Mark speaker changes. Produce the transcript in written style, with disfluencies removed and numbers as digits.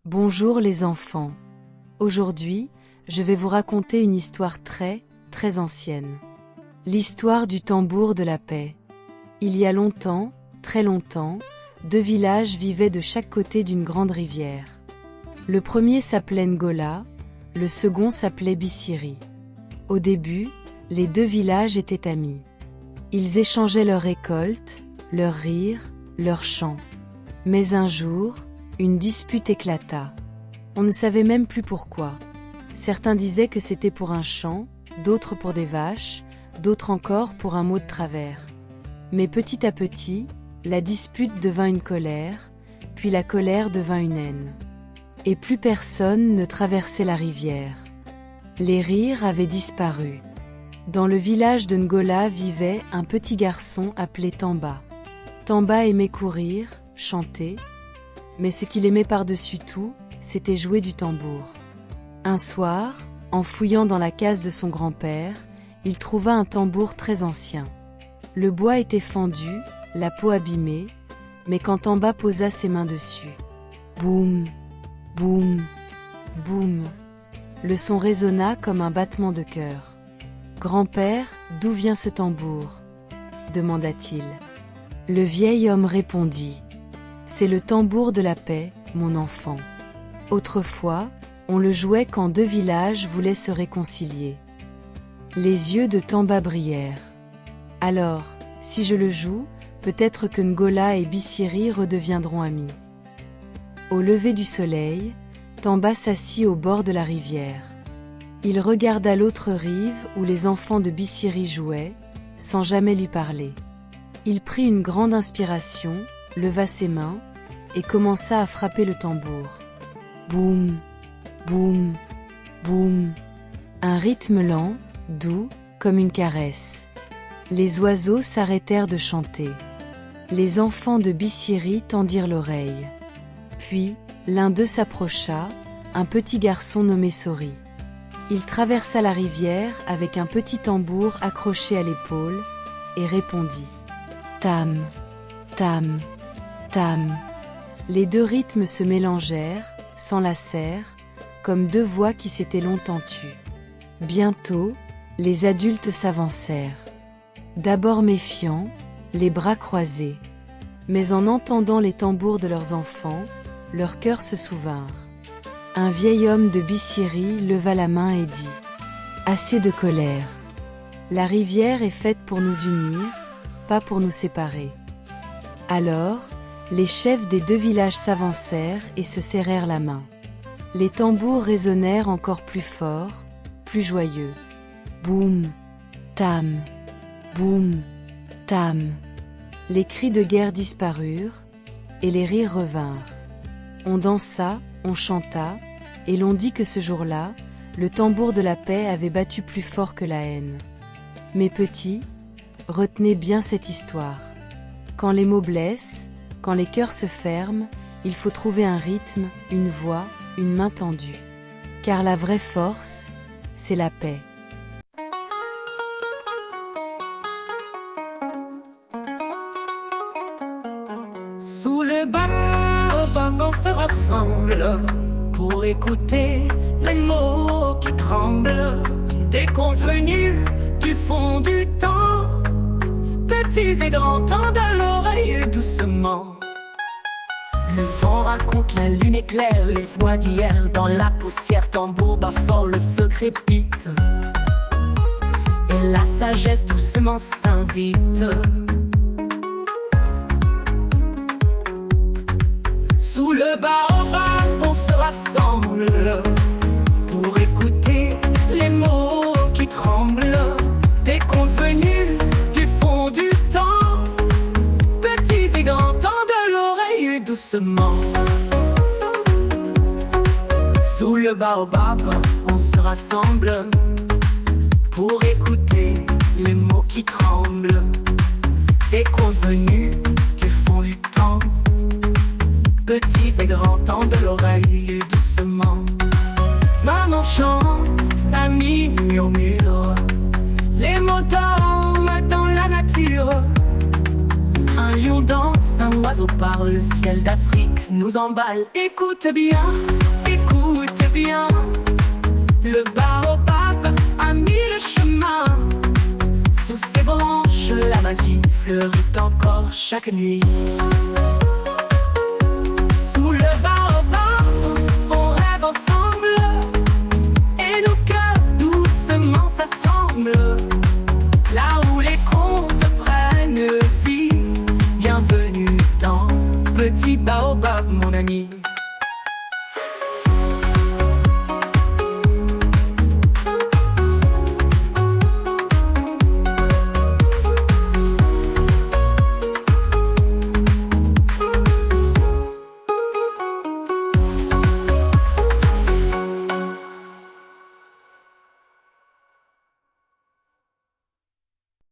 Speaker 1: Bonjour les enfants. Aujourd'hui, je vais vous raconter une histoire très ancienne. L'histoire du tambour de la paix. Il y a longtemps, très longtemps, deux villages vivaient de chaque côté d'une grande rivière. Le premier s'appelait Ngola, le second s'appelait Biciri. Au début, les deux villages étaient amis. Ils échangeaient leurs récoltes, leurs rires, leurs chants. Mais un jour, une dispute éclata. On ne savait même plus pourquoi. Certains disaient que c'était pour un champ, d'autres pour des vaches, d'autres encore pour un mot de travers. Mais petit à petit, la dispute devint une colère, puis la colère devint une haine. Et plus personne ne traversait la rivière. Les rires avaient disparu. Dans le village de Ngola vivait un petit garçon appelé Tamba. Tamba aimait courir, chanter, mais ce qu'il aimait par-dessus tout, c'était jouer du tambour. Un soir, en fouillant dans la case de son grand-père, il trouva un tambour très ancien. Le bois était fendu, la peau abîmée, mais quand Tamba posa ses mains dessus, boum, boum, boum, le son résonna comme un battement de cœur. « Grand-père, d'où vient ce tambour ?» demanda-t-il. Le vieil homme répondit. « C'est le tambour de la paix, mon enfant. Autrefois, on le jouait quand deux villages voulaient se réconcilier. » Les yeux de Tamba brillèrent. « Alors, si je le joue, peut-être que Ngola et Biciri redeviendront amis. » Au lever du soleil, Tamba s'assit au bord de la rivière. Il regarda l'autre rive où les enfants de Biciri jouaient, sans jamais lui parler. Il prit une grande inspiration, leva ses mains, et commença à frapper le tambour. Boum, boum, boum. Un rythme lent, doux, comme une caresse. Les oiseaux s'arrêtèrent de chanter. Les enfants de Biciri tendirent l'oreille. Puis, l'un d'eux s'approcha, un petit garçon nommé Sori. Il traversa la rivière avec un petit tambour accroché à l'épaule, et répondit. Tam, tam, tam. Les deux rythmes se mélangèrent, s'enlacèrent, comme deux voix qui s'étaient longtemps tues. Bientôt, les adultes s'avancèrent. D'abord méfiants, les bras croisés. Mais en entendant les tambours de leurs enfants, leurs cœurs se souvinrent. Un vieil homme de Biciri leva la main et dit « Assez de colère. La rivière est faite pour nous unir, pas pour nous séparer. » Alors, les chefs des deux villages s'avancèrent et se serrèrent la main. Les tambours résonnèrent encore plus fort, plus joyeux. Boum, tam, boum, tam. Les cris de guerre disparurent, et les rires revinrent. On dansa, on chanta, et l'on dit que ce jour-là, le tambour de la paix avait battu plus fort que la haine. Mes petits, retenez bien cette histoire. Quand les mots blessent, quand les cœurs se ferment, il faut trouver un rythme, une voix, une main tendue. Car la vraie force, c'est la paix.
Speaker 2: Sous le baobab, on se rassemble pour écouter les mots qui tremblent des contes venus du fond du temps. Petits et grands tendent à l'oreille doucement. Le vent raconte, la lune éclaire les voix d'hier. Dans la poussière, tambour bat fort, le feu crépite. Et la sagesse doucement s'invite. Sous le baobab, on se rassemble pour écouter les mots qui tremblent des contes venus du fond du temps. Petits et grands tendent l'oreille doucement. Sous le baobab, on se rassemble pour écouter les mots qui tremblent des contes venus du fond du temps. Petits et grands tendent l'oreille doucement. Maman chante, ami murmure les mots dorment dans la nature. Un lion danse, un oiseau parle, le ciel d'Afrique nous emballe. Écoute bien, le baobab a mis le chemin. Sous ses branches, la magie fleurit encore chaque nuit. Sous le baobab, on rêve ensemble, et nos cœurs doucement s'assemblent. Là où les contes prennent vie, bienvenue dans Petit Baobab, mon ami.